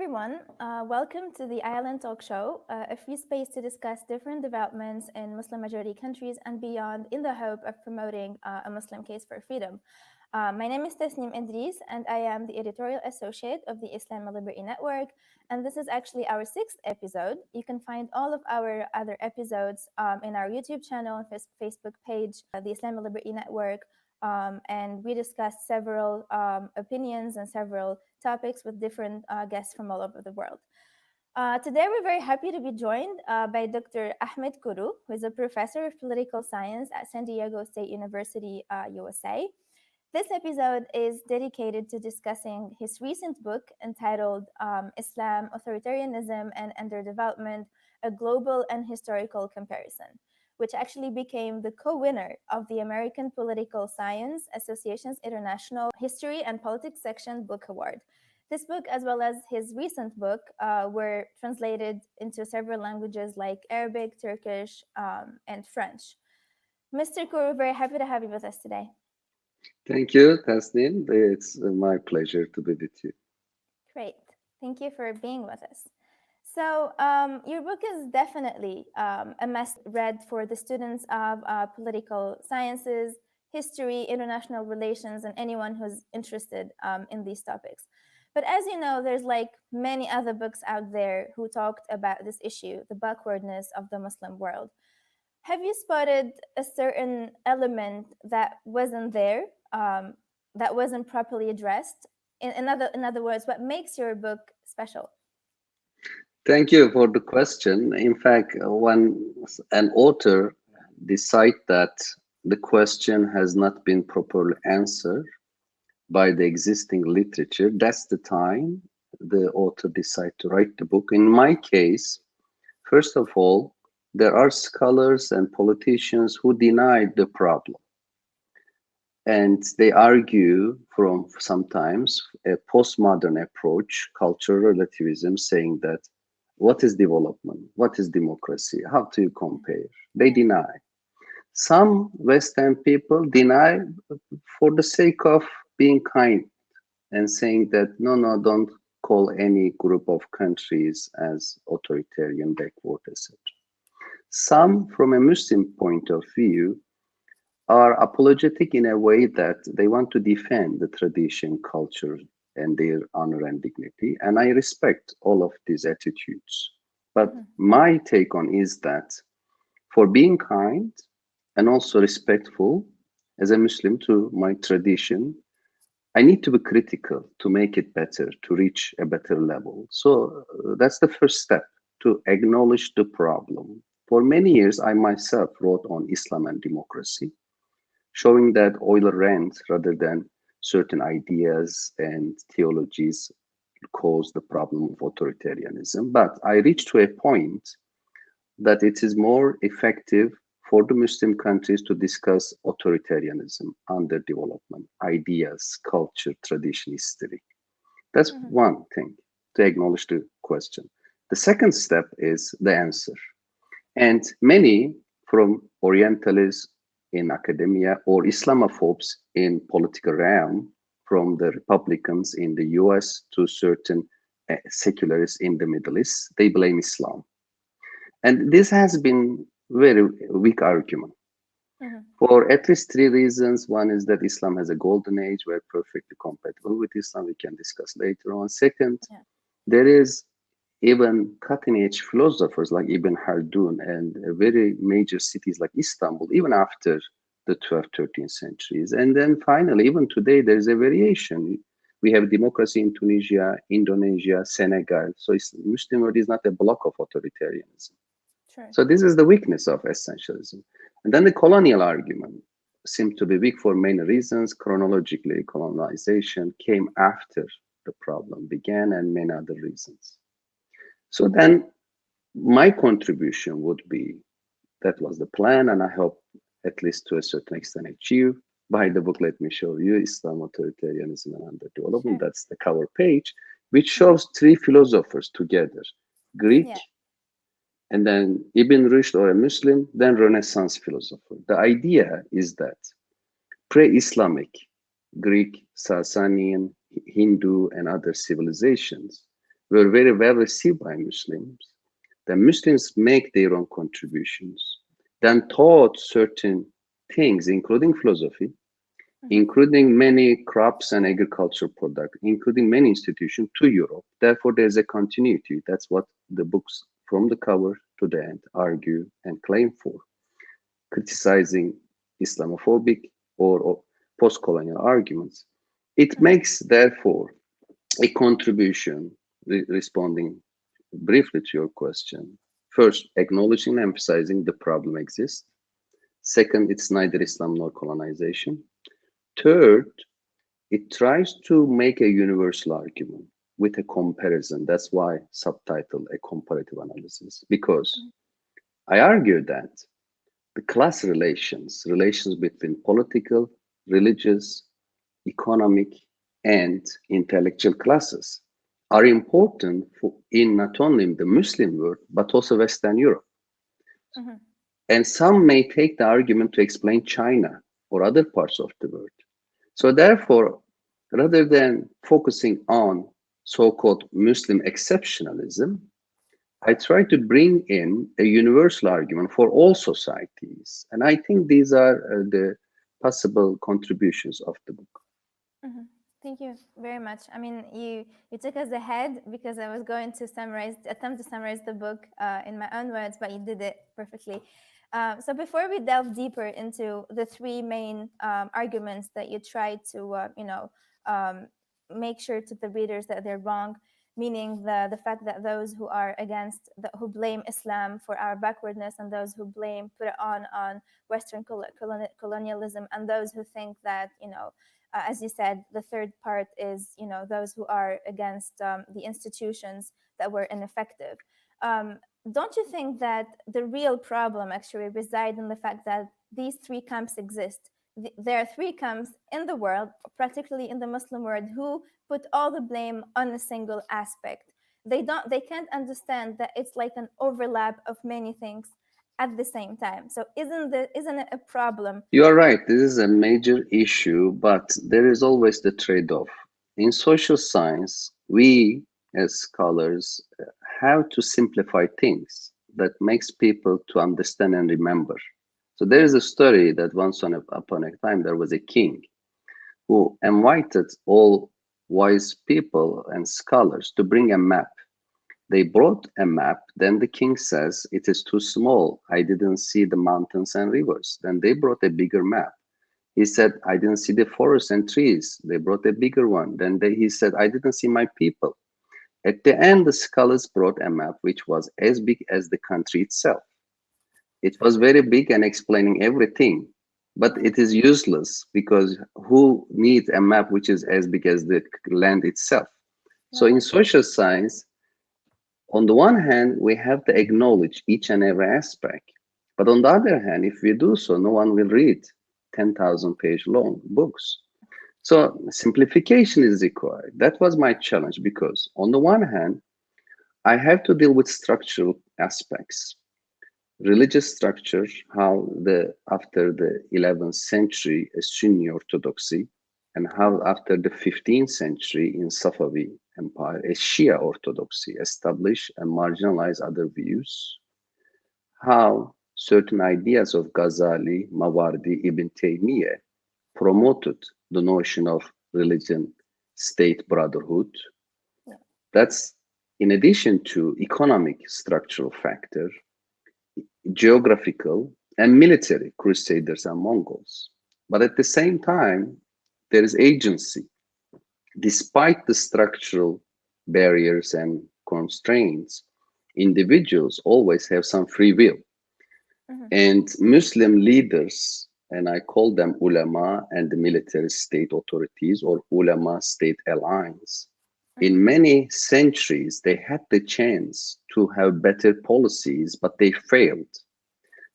everyone. Welcome to the ILN Talk Show, a free space to discuss different developments in Muslim-majority countries and beyond in the hope of promoting a Muslim case for freedom. My name is Tasnim Idriss, and I am the editorial associate of the Islamic Liberty Network, and this is actually our 6th episode. You can find all of our other episodes in our YouTube channel and Facebook page, the Islamic Liberty Network, and we discussed several opinions and several topics with different guests from all over the world. Today, we're very happy to be joined by Dr. Ahmet Kuru, who is a professor of political science at San Diego State University, USA. This episode is dedicated to discussing his recent book entitled Islam, Authoritarianism, and Underdevelopment, a Global and Historical Comparison, which actually became the co-winner of the American Political Science Association's International History and Politics Section Book Award. This book, as well as his recent book, were translated into several languages like Arabic, Turkish, and French. Mr. Kuru, very happy to have you with us today. Thank you, Tasnim. It's my pleasure to be with you. Great. Thank you for being with us. So your book is definitely a must-read for the students of political sciences, history, international relations, and anyone who's interested in these topics. But as you know, there's like many other books out there who talked about this issue, the backwardness of the Muslim world. Have you spotted a certain element that wasn't there, that wasn't properly addressed? In other words, what makes your book special? Thank you for the question. In fact, when an author decides that the question has not been properly answered by the existing literature, that's the time the author decides to write the book. In my case, first of all, there are scholars and politicians who deny the problem. And they argue from sometimes a postmodern approach, cultural relativism, saying that what is development? What is democracy? How do you compare? They deny. Some Western people deny for the sake of being kind and saying that, no, don't call any group of countries as authoritarian, backward, etc. Some, from a Muslim point of view, are apologetic in a way that they want to defend the tradition, culture, and their honor and dignity. And I respect all of these attitudes. But my take on is that for being kind and also respectful as a Muslim to my tradition, I need to be critical to make it better, to reach a better level. So that's the first step, to acknowledge the problem. For many years, I myself wrote on Islam and democracy, showing that oil rent rather than certain ideas and theologies cause the problem of authoritarianism. But I reached to a point that it is more effective for the Muslim countries to discuss authoritarianism, underdevelopment, ideas, culture, tradition, history. That's one thing, to acknowledge the question. The second step is the answer. And many from Orientalists in academia or Islamophobes in political realm, from the Republicans in the US to certain secularists in the Middle East, they blame Islam. And this has been very weak argument for at least three reasons. One is that Islam has a golden age. We're perfectly compatible with Islam. We can discuss later on. Second, there is even cutting-edge philosophers like Ibn Khaldun and very major cities like Istanbul, even after the 12th, 13th centuries. And then finally, even today, there is a variation. We have democracy in Tunisia, Indonesia, Senegal. So Muslim world is not a block of authoritarianism. Sure. So this is the weakness of essentialism. And then the colonial argument seemed to be weak for many reasons. Chronologically, colonization came after the problem began and many other reasons. So then my contribution would be, that was the plan, and I hope at least to a certain extent achieve by the book. Let me show you Islam, Authoritarianism, and Underdevelopment. Sure. That's the cover page, which shows three philosophers together, Greek, and then Ibn Rushd, or a Muslim, then Renaissance philosopher. The idea is that pre-Islamic, Greek, Sasanian, Hindu, and other civilizations were very well received by Muslims. The Muslims make their own contributions, then taught certain things, including philosophy, including many crops and agricultural products, including many institutions to Europe. Therefore, there's a continuity. That's what the books from the cover to the end argue and claim for, criticizing Islamophobic or post-colonial arguments. It makes, therefore, a contribution, responding briefly to your question. First, acknowledging and emphasizing the problem exists. Second, it's neither Islam nor colonization. Third, it tries to make a universal argument with a comparison. That's why subtitle a comparative analysis, because I argue that the class relations between political, religious, economic, and intellectual classes are important in not only the Muslim world, but also Western Europe. And some may take the argument to explain China or other parts of the world. So therefore, rather than focusing on so-called Muslim exceptionalism, I try to bring in a universal argument for all societies. And I think these are the possible contributions of the book. Thank you very much. I mean, you took us ahead because I was going to attempt to summarize the book in my own words, but you did it perfectly. So before we delve deeper into the three main arguments that you tried to, make sure to the readers that they're wrong, meaning the fact that those who are against, who blame Islam for our backwardness, and those who put it on Western colonialism, and those who think that, as you said, the third part is, those who are against the institutions that were ineffective. Don't you think that the real problem actually resides in the fact that these three camps exist? There are three camps in the world, particularly in the Muslim world, who put all the blame on a single aspect. They can't understand that it's like an overlap of many things at the same time. So isn't it a problem? You are right. This is a major issue, but there is always the trade-off. In social science, we as scholars have to simplify things that makes people to understand and remember. So there is a story that once upon a time there was a king who invited all wise people and scholars to bring a map. They brought a map. Then the king says, it is too small. I didn't see the mountains and rivers. Then they brought a bigger map. He said, I didn't see the forests and trees. They brought a bigger one. Then he said, I didn't see my people. At the end, the scholars brought a map which was as big as the country itself. It was very big and explaining everything, but it is useless because who needs a map which is as big as the land itself? So in social science, on the one hand, we have to acknowledge each and every aspect. But on the other hand, if we do so, no one will read 10,000 page long books. So simplification is required. That was my challenge because on the one hand, I have to deal with structural aspects. Religious structure, how after the 11th century, a Sunni orthodoxy, and how after the 15th century in Safavi Empire, a Shia orthodoxy established and marginalized other views, how certain ideas of Ghazali, Mawardi, Ibn Taymiyyah promoted the notion of religion, state brotherhood. That's in addition to economic structural factor, geographical and military, Crusaders and Mongols. But at the same time, there is agency. Despite the structural barriers and constraints, individuals always have some free will. And Muslim leaders, and I call them ulama and the military state authorities or ulama state alliance, in many centuries, they had the chance to have better policies, but they failed.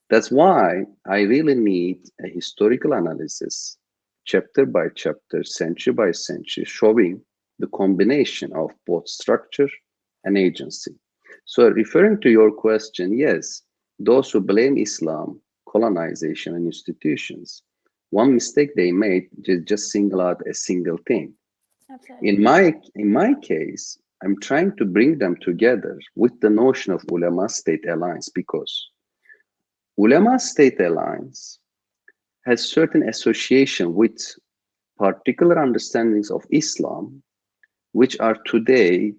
That's why I really need a historical analysis, chapter by chapter, century by century, showing the combination of both structure and agency. So referring to your question, yes, those who blame Islam, colonization, and institutions, one mistake they made is just single out a single thing. Absolutely. In my case, I'm trying to bring them together with the notion of ulama-state alliance, because ulama-state alliance has certain association with particular understandings of Islam, which are today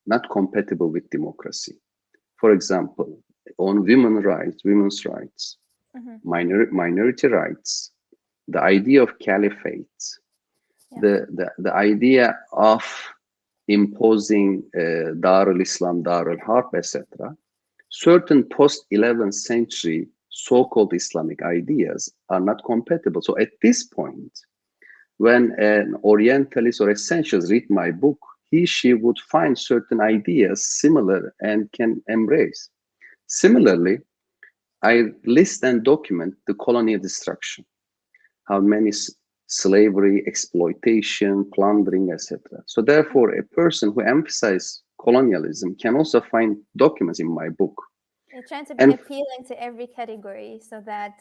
not compatible with democracy. For example, on women's rights, minority rights, the idea of caliphate, the idea of imposing Darul Islam, Darul Harb, etc. Certain post-11th century so-called Islamic ideas are not compatible. So at this point, when an Orientalist or essentialist read my book, she would find certain ideas similar and can embrace. Similarly, I list and document the colonial destruction, how many slavery, exploitation, plundering, etc. So therefore, a person who emphasizes colonialism can also find documents in my book. You're trying to be appealing to every category so that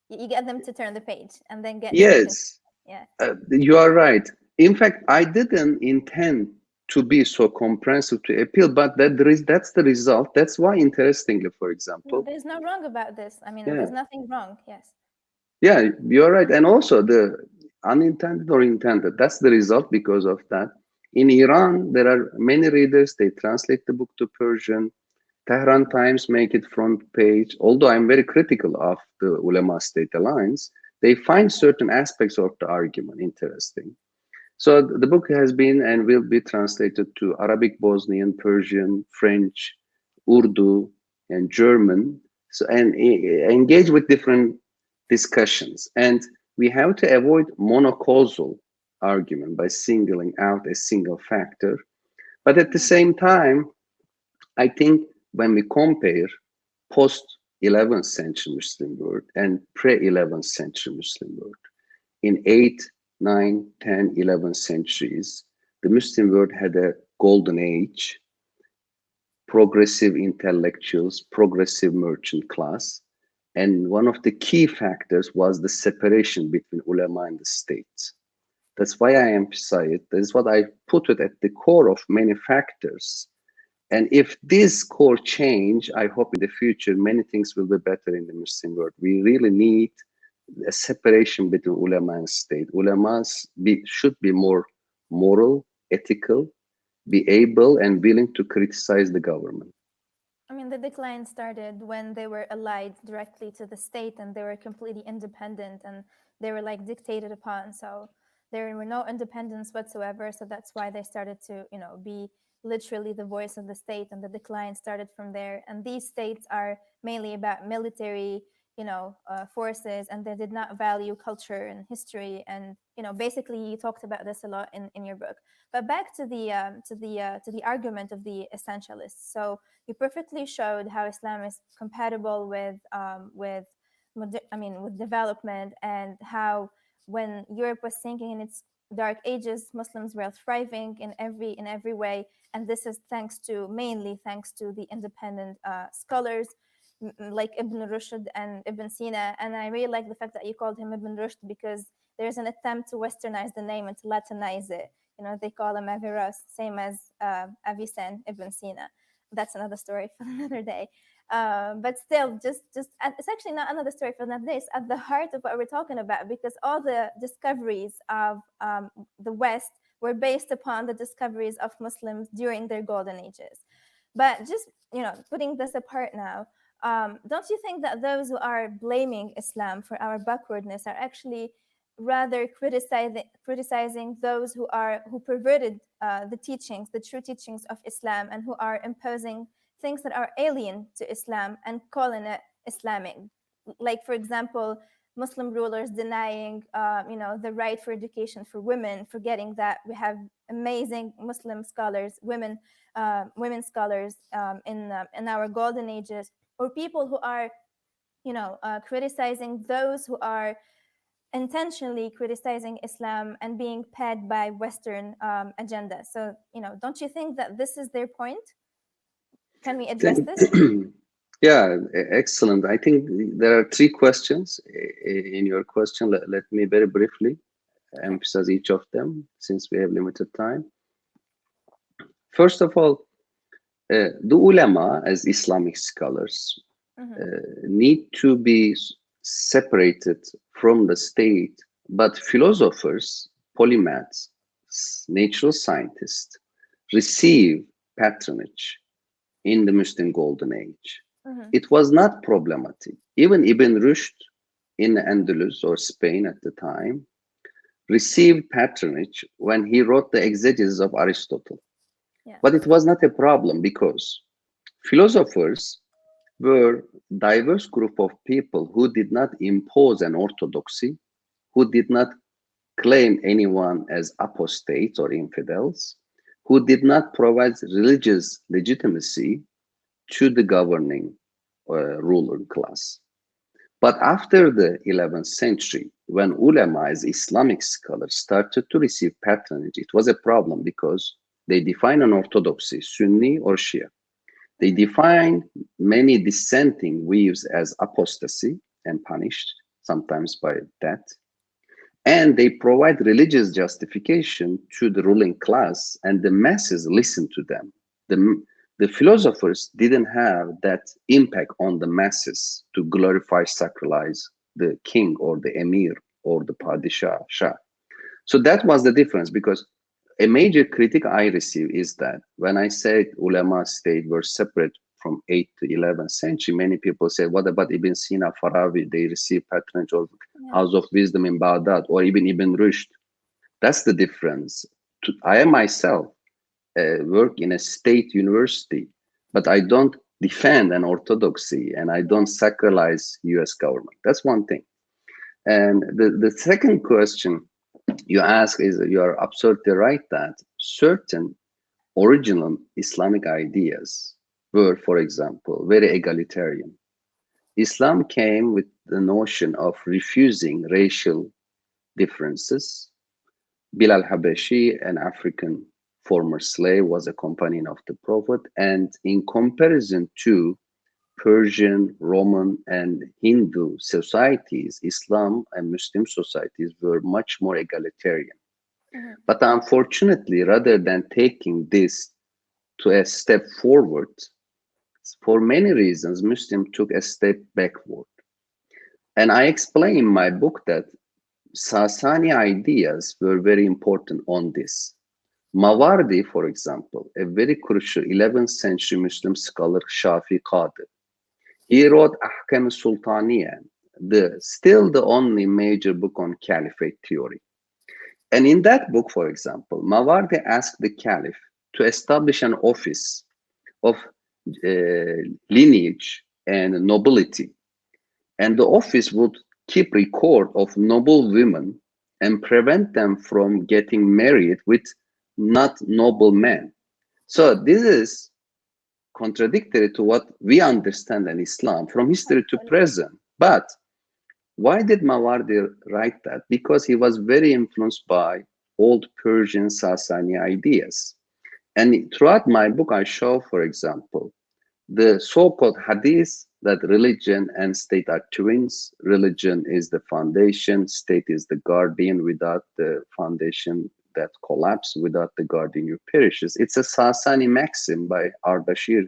you get them to turn the page and then get yes, yeah. You are right. In fact, I didn't intend to be so comprehensive to appeal, but that's the result. That's why, interestingly, for example, no, there's no wrong about this. I mean, there's nothing wrong. Yes. Yeah, you're right. And also the unintended or intended, that's the result because of that. In Iran, there are many readers, they translate the book to Persian. Tehran Times make it front page. Although I'm very critical of the ulama-state alliance, they find certain aspects of the argument interesting. So the book has been and will be translated to Arabic, Bosnian, Persian, French, Urdu, and German. So, and engage with different discussions. And we have to avoid monocausal argument by singling out a single factor. But at the same time, I think when we compare post-11th century Muslim world and pre-11th century Muslim world, in 8, 9, 10, 11 centuries, the Muslim world had a golden age, progressive intellectuals, progressive merchant class. And one of the key factors was the separation between ulama and the state. That's why I emphasize it. That's what I put it at the core of many factors. And if this core change, I hope in the future, many things will be better in the Muslim world. We really need a separation between ulama and state. Ulamas should be more moral, ethical, be able and willing to criticize the government. I mean, the decline started when they were allied directly to the state and they were completely independent and they were like dictated upon. So there were no independence whatsoever. So that's why they started to, be literally the voice of the state, and the decline started from there. And these states are mainly about military, forces, and they did not value culture and history. And, basically you talked about this a lot in your book. But back to the argument of the essentialists. So you perfectly showed how Islam is compatible with development, and how when Europe was sinking in its dark ages, Muslims were thriving in every way, and this is mainly thanks to the independent scholars like Ibn Rushd and Ibn Sina. And I really like the fact that you called him Ibn Rushd, because there's an attempt to westernize the name and to Latinize it. They call him Averroes, same as Avicenne, Ibn Sina. That's another story for another day. But still, just it's actually not another story for another day. It's at the heart of what we're talking about, because all the discoveries of the West were based upon the discoveries of Muslims during their golden ages. But just putting this apart now, don't you think that those who are blaming Islam for our backwardness are actually rather criticizing those who perverted the true teachings of Islam, and who are imposing things that are alien to Islam and calling it Islamic? Like, for example, Muslim rulers denying the right for education for women, forgetting that we have amazing Muslim scholars, women scholars in our golden ages, or people who are criticizing those who are intentionally criticizing Islam and being paid by Western agenda. So, don't you think that this is their point? Can we address this? Yeah, excellent. I think there are three questions in your question. Let me very briefly emphasize each of them, since we have limited time. First of all, the ulama as Islamic scholars need to be separated from the state, but philosophers, polymaths, natural scientists receive patronage in the Muslim Golden Age. It was not problematic. Even Ibn Rushd in Andalus or Spain at the time received patronage when he wrote the exegesis of Aristotle. Yeah. But it was not a problem because philosophers were a diverse group of people who did not impose an orthodoxy, who did not claim anyone as apostates or infidels, who did not provide religious legitimacy to the governing ruler class. But after the 11th century, when ulama as Islamic scholars started to receive patronage, it was a problem because they define an orthodoxy, Sunni or Shia. They define many dissenting views as apostasy and punished, sometimes by death. And they provide religious justification to the ruling class, and the masses listen to them. The philosophers didn't have that impact on the masses to glorify, sacralize the king or the emir or the padishah, shah. So that was the difference, because a major critique I receive is that when I said ulama state were separate from 8th to 11th century, many people say, what about Ibn Sina, Farabi? They received patronage of House of Wisdom in Baghdad, or even Ibn Rushd. That's the difference. I myself work in a state university, but I don't defend an orthodoxy and I don't sacralize US government. That's one thing. And the second question you ask is, you are absolutely right that certain original Islamic ideas were, for example, very egalitarian. Islam came with the notion of refusing racial differences. Bilal Habashi, an African former slave, was a companion of the Prophet, and in comparison to Persian, Roman, and Hindu societies, Islam and Muslim societies were much more egalitarian. But unfortunately, rather than taking this to a step forward, for many reasons, Muslims took a step backward. And I explain in my book that Sasani ideas were very important on this. Mawardi, for example, a very crucial 11th century Muslim scholar, Shafi Qadi, he wrote Ahkam Sultaniya, still the only major book on caliphate theory. And in that book, for example, Mawardi asked the caliph to establish an office of lineage and nobility. And the office would keep record of noble women and prevent them from getting married with not noble men. So this is contradictory to what we understand in Islam from history to present. But why did Mawardi write that? Because he was very influenced by old Persian Sasani ideas. And throughout my book, I show, for example, the so-called hadith that religion and state are twins. Religion is the foundation, state is the guardian. Without the foundation, that collapse. Without the guardian, you perishes. It's a Sasani maxim by Ardashir,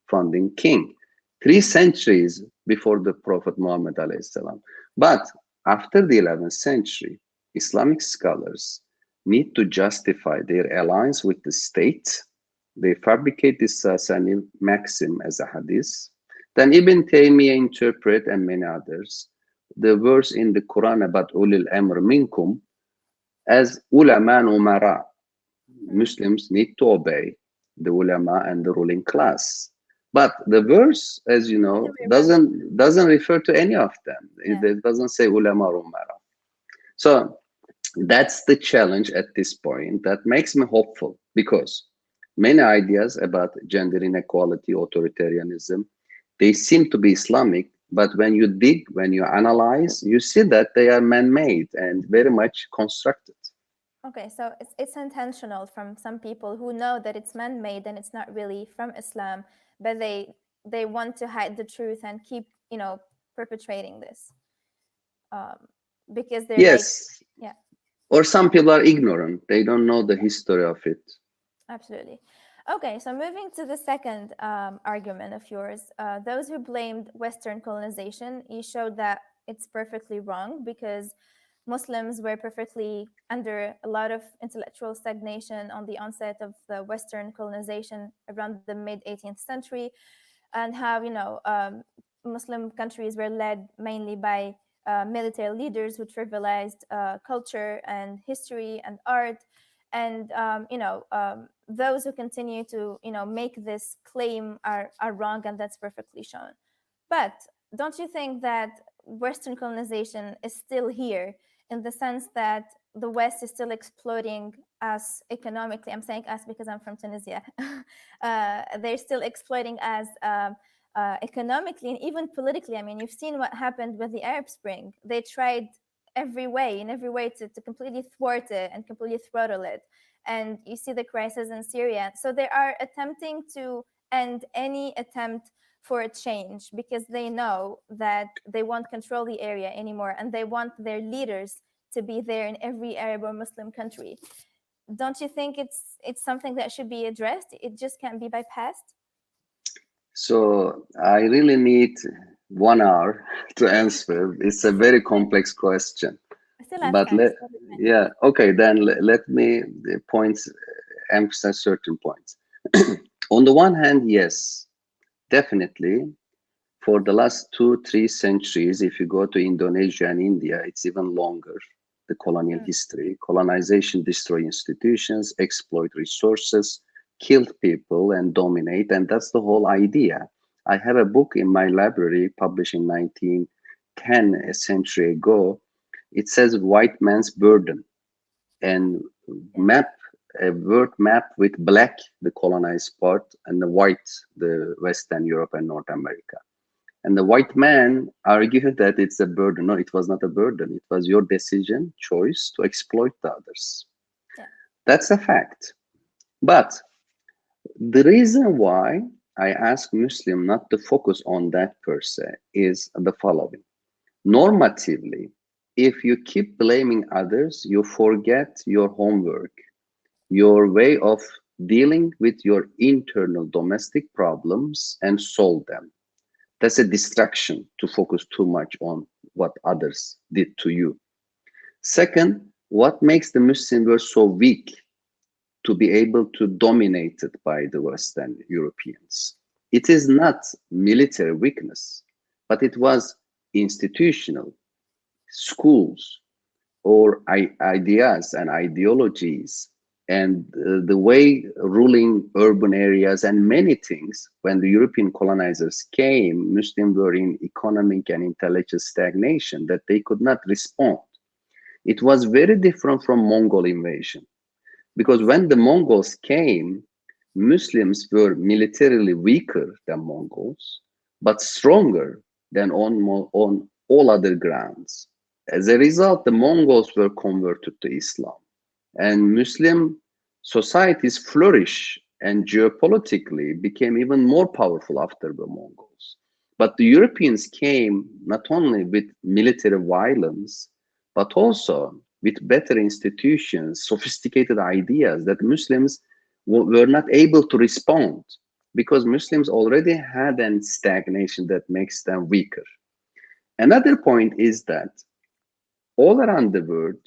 founding king, 3 centuries before the Prophet Muhammad alayhi salam. But after the 11th century, Islamic scholars need to justify their alliance with the state. They fabricate this Sasani maxim as a hadith. Then Ibn Taymiyyah interpret, and many others, the verse in the Quran about ulil amr minkum as ulama and umara. Muslims need to obey the ulama and the ruling class. But the verse, as you know, doesn't refer to any of them. It doesn't say ulama or umara. So that's the challenge at this point that makes me hopeful, because many ideas about gender inequality, authoritarianism, they seem to be Islamic, but when you dig, when you analyze, you see that they are man-made and very much constructed. Okay, so it's intentional from some people who know that it's man-made and it's not really from Islam, but they want to hide the truth and keep, perpetrating this because they're yes. Like, yeah. Or some people are ignorant; they don't know the history of it. Absolutely. Okay, so moving to the second argument of yours, those who blamed Western colonization, you showed that it's perfectly wrong because Muslims were perfectly under a lot of intellectual stagnation on the onset of the Western colonization around the mid 18th century, and how, Muslim countries were led mainly by military leaders who trivialized culture and history and art. And those who continue to make this claim are wrong, and that's perfectly shown. But don't you think that Western colonization is still here, in the sense that the West is still exploiting us economically? I'm saying us because I'm from Tunisia. They're still exploiting us economically and even politically. I mean, you've seen what happened with the Arab Spring. They tried in every way to completely thwart it and completely throttle it. And you see the crisis in Syria. So they are attempting to end any attempt for a change because they know that they won't control the area anymore, and they want their leaders to be there in every Arab or Muslim country. Don't you think it's something that should be addressed? It just can't be bypassed. So I really need 1 hour to answer. It's a very complex question. I still have But time. yeah, okay, then let me emphasize certain points. On the one hand, yes, definitely. For the last 2-3 centuries, if you go to Indonesia and India, it's even longer. The colonial history, colonization, destroy institutions, exploit resources, killed people and dominate. And that's the whole idea. I have a book in my library published in 1910, a century ago. It says white man's burden, and map a word map with black, the colonized part, and the white, the Western Europe and North America. And the white man argued that it's a burden. No, it was not a burden. It was your decision, choice to exploit the others. Yeah. That's a fact. But the reason why I ask Muslim not to focus on that per se is the following. Normatively, if you keep blaming others, you forget your homework, your way of dealing with your internal domestic problems and solve them. That's a distraction to focus too much on what others did to you. Second, what makes the Muslim world so weak to be able to dominate it by the Western Europeans? It is not military weakness, but it was institutional, schools, or ideas and ideologies, and the way ruling urban areas and many things. When the European colonizers came, Muslims were in economic and intellectual stagnation that they could not respond. It was very different from Mongol invasion, because when the Mongols came, Muslims were militarily weaker than Mongols, but stronger than on all other grounds. As a result, the Mongols were converted to Islam, and Muslim societies flourished and geopolitically became even more powerful after the Mongols. But the Europeans came not only with military violence, but also with better institutions, sophisticated ideas that Muslims were not able to respond, because Muslims already had a stagnation that makes them weaker. Another point is that all around the world,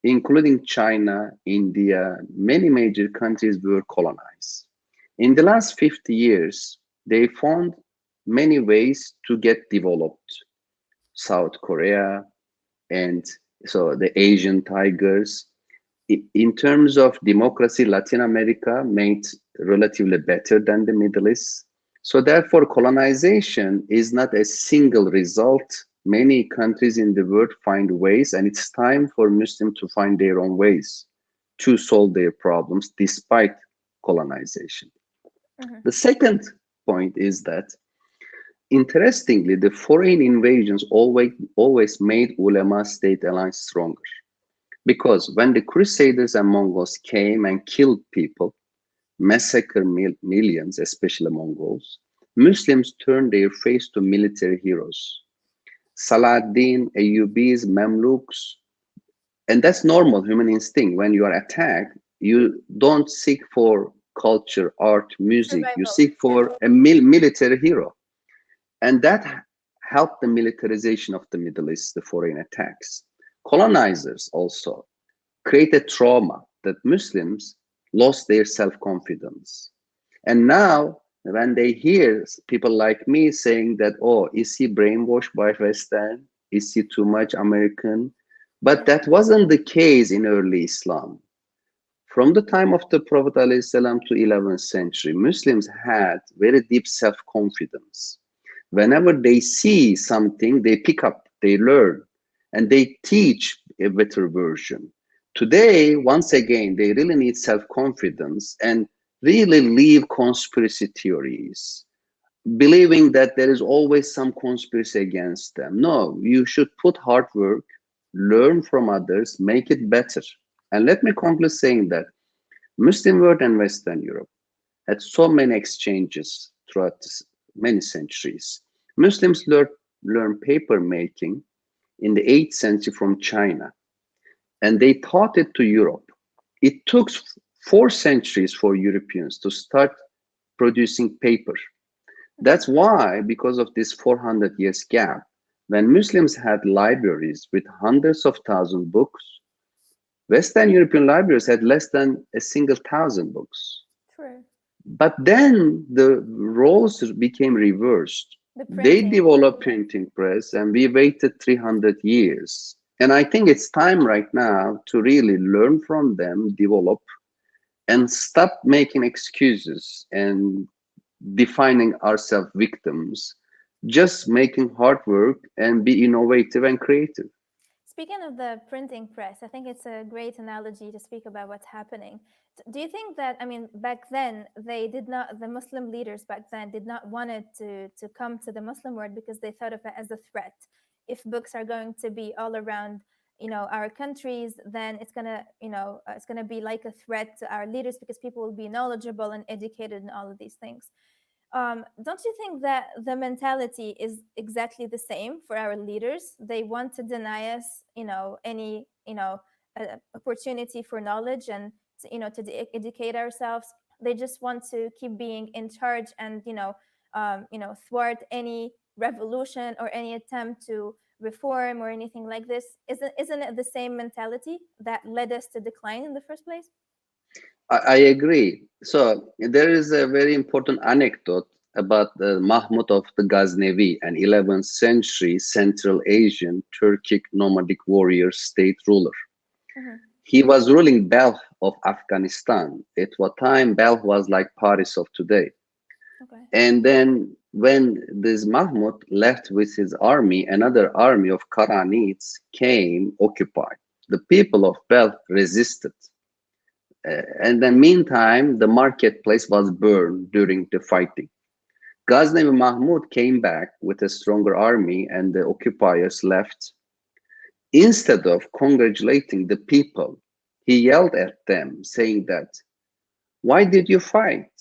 including China, India, many major countries were colonized. In the last 50 years, they found many ways to get developed. South Korea, and so the Asian tigers. In terms of democracy, Latin America made relatively better than the Middle East. So therefore, colonization is not a single result. Many countries in the world find ways, and it's time for Muslims to find their own ways to solve their problems despite colonization. The second point is that, interestingly, the foreign invasions always made ulama state alliance stronger. Because when the Crusaders and Mongols came and killed people, massacred millions, especially Mongols, Muslims turned their face to military heroes. Saladin, Ayyubis, Mamluks, and that's normal human instinct. When you are attacked, you don't seek for culture, art, music. You Survival. seek for a military hero. And that helped the militarization of the Middle East, the foreign attacks. Colonizers also created trauma that Muslims lost their self-confidence. And now, when they hear people like me saying that, oh, is he brainwashed by Western? Is he too much American? But that wasn't the case in early Islam. From the time of the Prophet ﷺ to 11th century, Muslims had very deep self-confidence. Whenever they see something, they pick up, they learn, and they teach a better version. Today, once again, they really need self-confidence and really leave conspiracy theories, believing that there is always some conspiracy against them. No, you should put hard work, learn from others, make it better. And let me conclude saying that Muslim world and Western Europe had so many exchanges throughout many centuries. Muslims learned paper making in the 8th century from China, and they taught it to Europe. It took 4 centuries for Europeans to start producing paper. That's why, because of this 400 years gap, when Muslims had libraries with hundreds of thousand books, Western European libraries had less than a single thousand books. True. But then the roles became reversed. They developed printing press, and we waited 300 years. And I think it's time right now to really learn from them, develop, and stop making excuses and defining ourselves victims. Just making hard work and be innovative and creative. Speaking of the printing press, I think it's a great analogy to speak about what's happening. Do you think that, I mean, back then, the Muslim leaders back then did not want it to come to the Muslim world because they thought of it as a threat. If books are going to be all around, our countries, then it's gonna, it's gonna be like a threat to our leaders because people will be knowledgeable and educated in all of these things. Don't you think that the mentality is exactly the same for our leaders? They want to deny us, any, opportunity for knowledge and to educate ourselves. They just want to keep being in charge and thwart any revolution or any attempt to reform or anything like this. Isn't it the same mentality that led us to decline in the first place? I agree. So there is a very important anecdote about the Mahmud of the Ghaznavi, an 11th century Central Asian Turkic nomadic warrior state ruler. Mm-hmm. He was ruling Balkh of Afghanistan. At what time Balkh was like Paris of today. Okay. And then when this Mahmud left with his army, another army of Karanids came, occupied. The people of Balkh resisted. And then meantime, the marketplace was burned during the fighting. Ghaznavi Mahmud came back with a stronger army and the occupiers left. Instead of congratulating the people, he yelled at them saying that, why did you fight?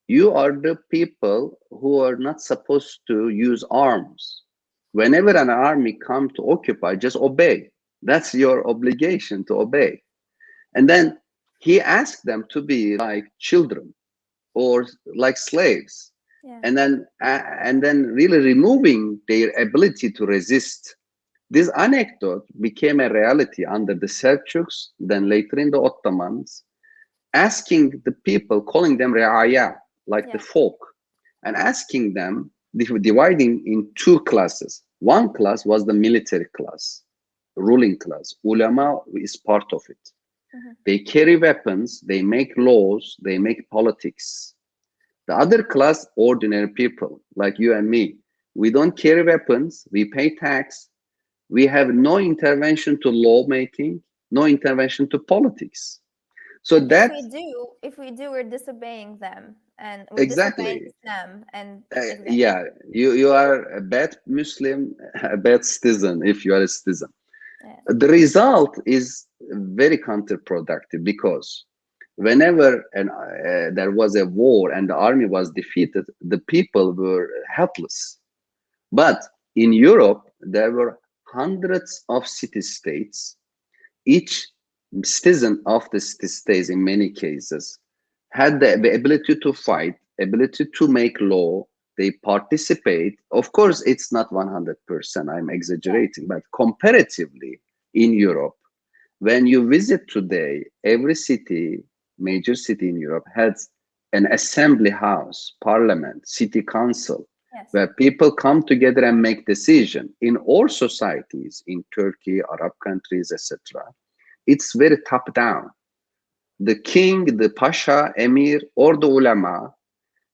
You are the people who are not supposed to use arms. Whenever an army comes to occupy, just obey. That's your obligation to obey. And then he asked them to be like children or like slaves. Yeah. And then really removing their ability to resist. This anecdote became a reality under the Seljuks, then later in the Ottomans, asking the people, calling them re'aya, like the folk, and asking them, dividing in 2 classes. One class was the military class, ruling class. Ulama is part of it. Mm-hmm. They carry weapons, they make laws, they make politics. The other class, ordinary people like you and me, we don't carry weapons, we pay tax, we have no intervention to lawmaking, no intervention to politics. So and that if we do, we're disobeying them, and we're disobeying exactly, Islam. And exactly. yeah, you are a bad Muslim, a bad citizen if you are a citizen. Yeah. The result is very counterproductive because whenever there was a war and the army was defeated, the people were helpless. But in Europe, there were hundreds of city-states. Each citizen of the city-states, in many cases, had the ability to fight, ability to make law. They participate. Of course, it's not 100%. I'm exaggerating, but comparatively in Europe, when you visit today, every city, major city in Europe, has an assembly house, parliament, city council, Yes. where people come together and make decisions. In all societies, in Turkey, Arab countries, etc., it's very top down. The king, the pasha, emir, or the ulama,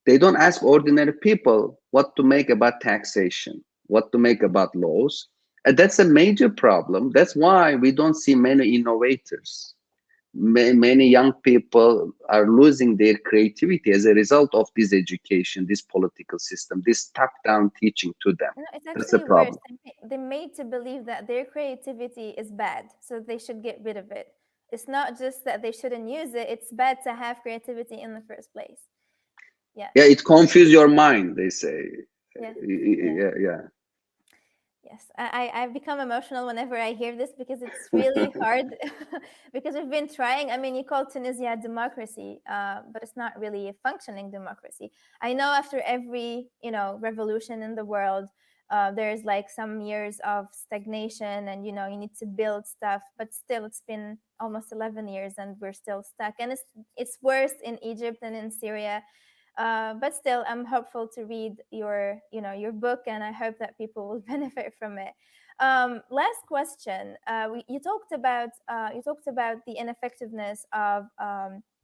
they don't ask ordinary people what to make about taxation, what to make about laws. And that's a major problem. That's why we don't see many innovators. Many young people are losing their creativity as a result of this education, this political system, this top-down teaching to them. No, it's That's a actually worse. problem. They're made to believe that their creativity is bad, so they should get rid of it. It's not just that they shouldn't use it, it's bad to have creativity in the first place. Yeah. Yeah, it confuses your mind, they say. Yeah. Yeah. Yes, I become emotional whenever I hear this because it's really hard because we've been trying. I mean, you call Tunisia a democracy, but it's not really a functioning democracy. I know after every, revolution in the world, there's like some years of stagnation and, you need to build stuff, but still it's been almost 11 years and we're still stuck. And it's worse in Egypt and in Syria. But still, I'm hopeful to read your book, and I hope that people will benefit from it. Last question: you talked about the ineffectiveness of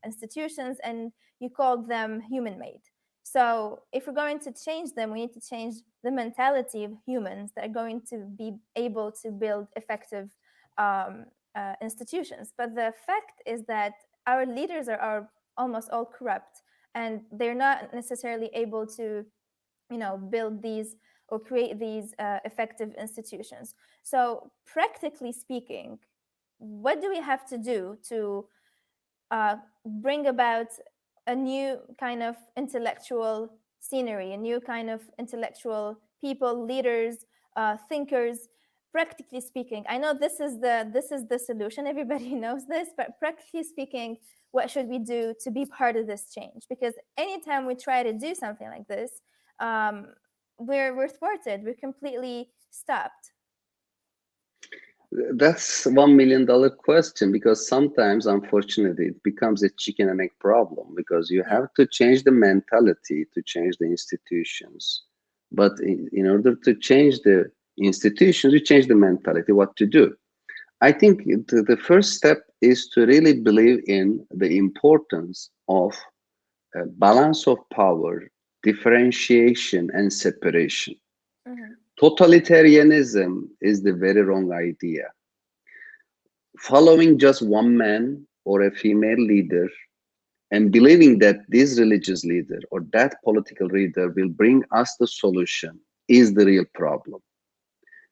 institutions, and you called them human-made. So, if we're going to change them, we need to change the mentality of humans that are going to be able to build effective institutions. But the fact is that our leaders are almost all corrupt, and they're not necessarily able to build these or create these effective institutions. So practically speaking, what do we have to do to bring about a new kind of intellectual scenery, a new kind of intellectual people, leaders, thinkers? Practically speaking, I know this is the solution. Everybody knows this, but practically speaking, what should we do to be part of this change? Because anytime we try to do something like this, we're thwarted. We're completely stopped. That's $1 million question, because sometimes, unfortunately, it becomes a chicken and egg problem, because you Yeah. have to change the mentality to change the institutions. But in order to change the institutions, you change the mentality, what to do. I think the first step is to really believe in the importance of balance of power, differentiation, and separation. Mm-hmm. Totalitarianism is the very wrong idea. Following just one man or a female leader and believing that this religious leader or that political leader will bring us the solution is the real problem.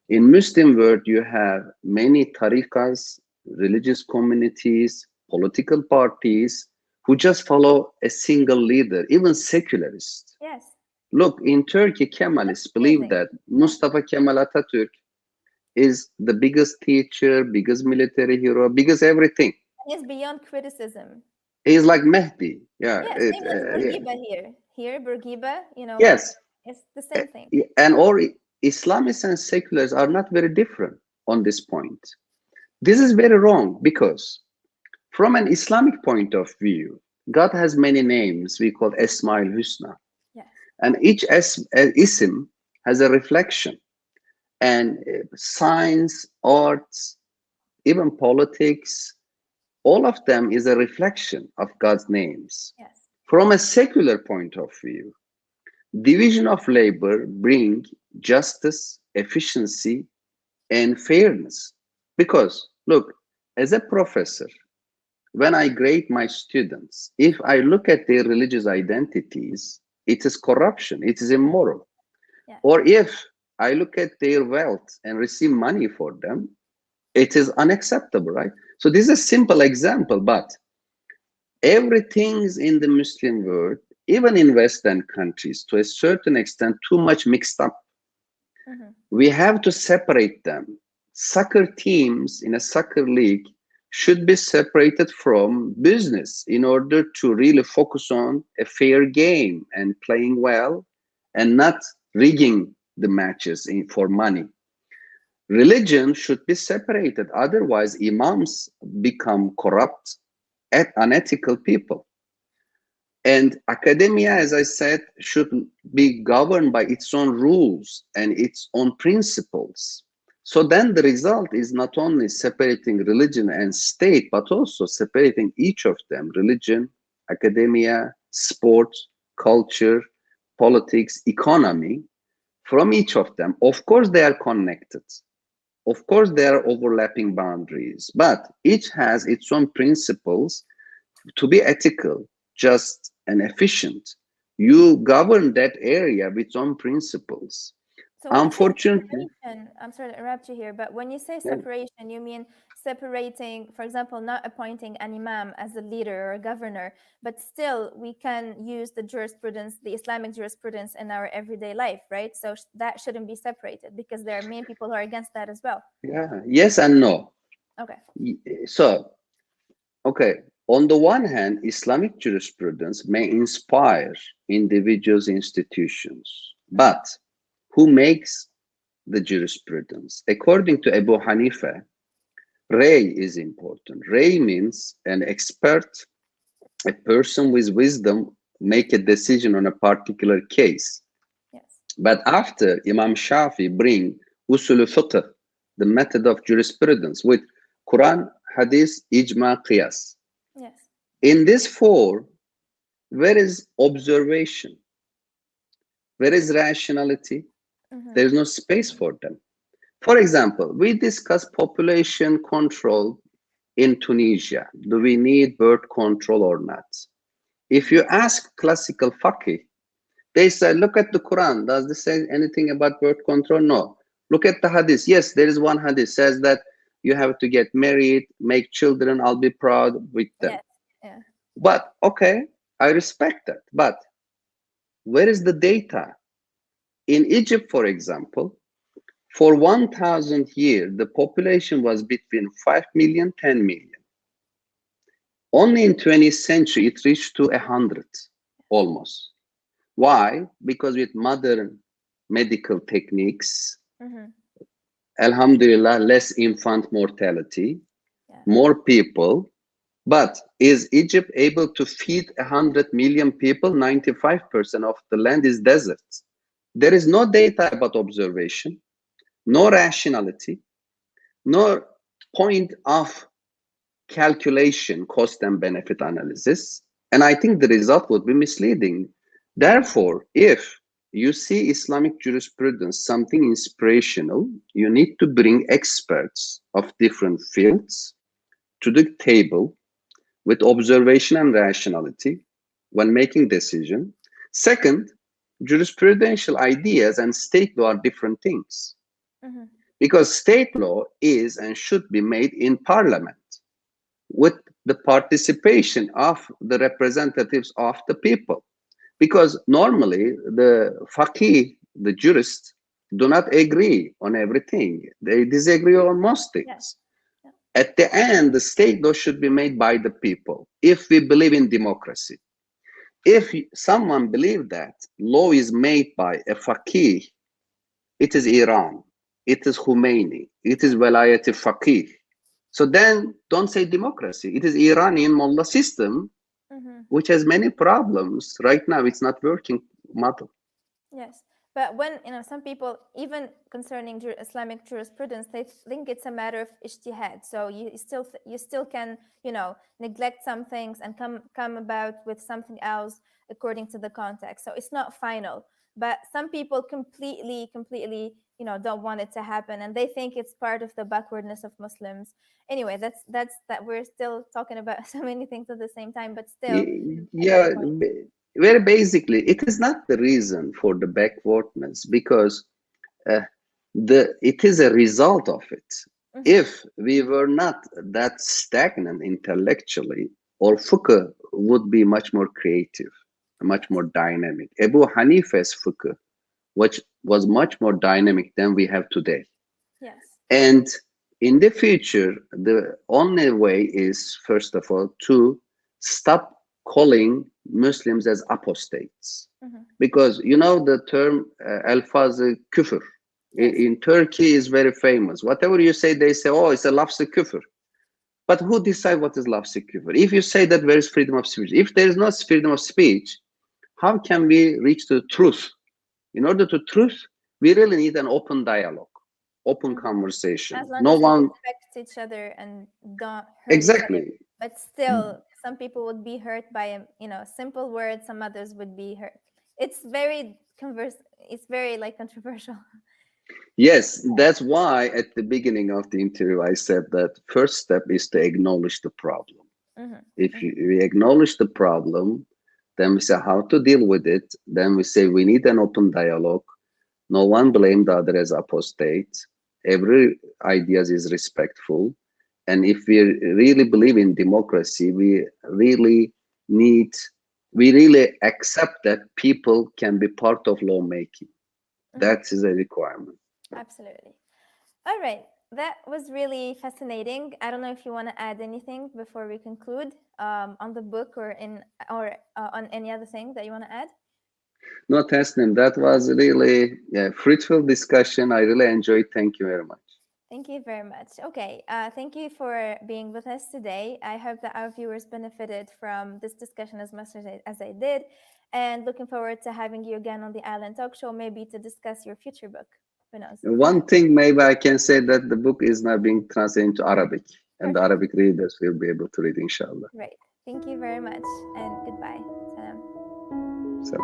In Muslim world, you have many tariqas, religious communities, political parties who just follow a single leader, even secularists. Yes. Look, in Turkey, That's Kemalists believe amazing. that Yeah. Mustafa Kemal Atatürk is the biggest teacher, biggest military hero, biggest everything. It's beyond criticism. He's like Mehdi. Yeah, Yeah, same as Bourguiba here. Here, Bourguiba, yes. it's the same thing. And or Islamists and seculars are not very different on this point. This is very wrong, because from an Islamic point of view, God has many names we call Esmail Husna. Yes. And each isim has a reflection. And science, arts, even politics, all of them is a reflection of God's names. Yes. From a secular point of view, division of labor bring justice, efficiency, and fairness. Because look, as a professor, when I grade my students, if I look at their religious identities, it is corruption, it is immoral. Yeah. Or if I look at their wealth and receive money for them, it is unacceptable, right? So this is a simple example, but everything is in the Muslim world, even in Western countries, to a certain extent, too much mixed up. Mm-hmm. We have to separate them. Soccer teams in a soccer league should be separated from business in order to really focus on a fair game and playing well and not rigging the matches for money. Religion should be separated, otherwise imams become corrupt, unethical people. And academia, as I said, should be governed by its own rules and its own principles. So then the result is not only separating religion and state, but also separating each of them, religion, academia, sports, culture, politics, economy, from each of them. Of course, they are connected. Of course, there are overlapping boundaries, but each has its own principles. To be ethical, just, and efficient, you govern that area with its own principles. So when Unfortunately, I'm sorry to interrupt you here, but when you say yeah, separation, you mean separating, for example, not appointing an imam as a leader or a governor, but still we can use the jurisprudence, the Islamic jurisprudence in our everyday life, right? So that shouldn't be separated because there are many people who are against that as well. yeah, yes and no. Okay. So, okay, on the one hand, Islamic jurisprudence may inspire individuals, institutions, but who makes the jurisprudence? According to Abu Hanifa, Ray is important. Ray means an expert, a person with wisdom, make a decision on a particular case. Yes. But after Imam Shafi bring usul fiqh, the method of jurisprudence with Quran, Hadith, Ijma, Qiyas. Yes. In this four, where is observation? Where is rationality? There is no space for them. For example, we discuss population control in Tunisia. Do we need birth control or not? If you ask classical faqih, they say, look at the Quran. Does this say anything about birth control? No. Look at the hadith. Yes, there is one hadith says that you have to get married, make children. I'll be proud with them. Yes. Yeah. But okay, I respect that. But where is the data? In Egypt, for example, for 1,000 years, the population was between 5 million, 10 million. Only in 20th century, it reached to 100, almost. Why? Because with modern medical techniques, alhamdulillah, less infant mortality, more people. But is Egypt able to feed 100 million people? 95% of the land is desert. There is no data about observation, no rationality, no point of calculation, cost and benefit analysis. And I think the result would be misleading. Therefore, if you see Islamic jurisprudence something inspirational, you need to bring experts of different fields to the table with observation and rationality when making decision. Second, jurisprudential ideas and state law are different things. Because state law is and should be made in parliament with the participation of the representatives of the people. Because normally the faqih, the jurists, do not agree on everything. They disagree on most things. Yes. At the end, the state law should be made by the people, if we believe in democracy. If someone believes that law is made by a faqih, it is Iran, it is Khomeini, it is Walayat al-Faqih. So then don't say democracy. It is Iranian mullah system, which has many problems. Right now, it's not working model. Yes. But when, some people, even concerning Islamic jurisprudence, they think it's a matter of ijtihad. So you still can, neglect some things and come about with something else according to the context. So it's not final. But some people completely, don't want it to happen, and they think it's part of the backwardness of Muslims. Anyway, that we're still talking about so many things at the same time, but still. Yeah. Very basically, it is not the reason for the backwardness, because it is a result of it. If we were not that stagnant intellectually, our fiqh would be much more creative, much more dynamic. Abu Hanifa's fiqh, which was much more dynamic than we have today. Yes. And in the future, the only way is, first of all, to stop calling Muslims as apostates. Because you know the term elfaz-ı küfür in Turkey is very famous. Whatever you say, they say, oh, it's a lafz-ı küfür. But who decides what is lafz-ı küfür? If you say that there is freedom of speech, if there is no freedom of speech, how can we reach the truth? In order to truth, we really need an open dialogue, open conversation. As long no as one we respect each other and don't hurt each other. But still, some people would be hurt by simple words. Some others would be hurt. It's very controversial. Yes, that's why at the beginning of the interview I said that first step is to acknowledge the problem. If we acknowledge the problem, then we say how to deal with it. Then we say we need an open dialogue. No one blame the other as apostate. Every idea is respectful. And if we really believe in democracy, we really accept that people can be part of lawmaking. That is a requirement. Absolutely. All right. That was really fascinating. I don't know if you want to add anything before we conclude on the book or on any other thing that you want to add. No, Tasnim, that was really a fruitful discussion. I really enjoyed. Thank you very much. Thank you very much. Okay, thank you for being with us today. I hope that our viewers benefited from this discussion as much as I did, and looking forward to having you again on the ILN Talk Show, maybe to discuss your future book. Who knows? One thing maybe I can say that the book is now being translated into Arabic, and the Arabic readers will be able to read, inshallah. Right. Thank you very much, and goodbye. Salam. So.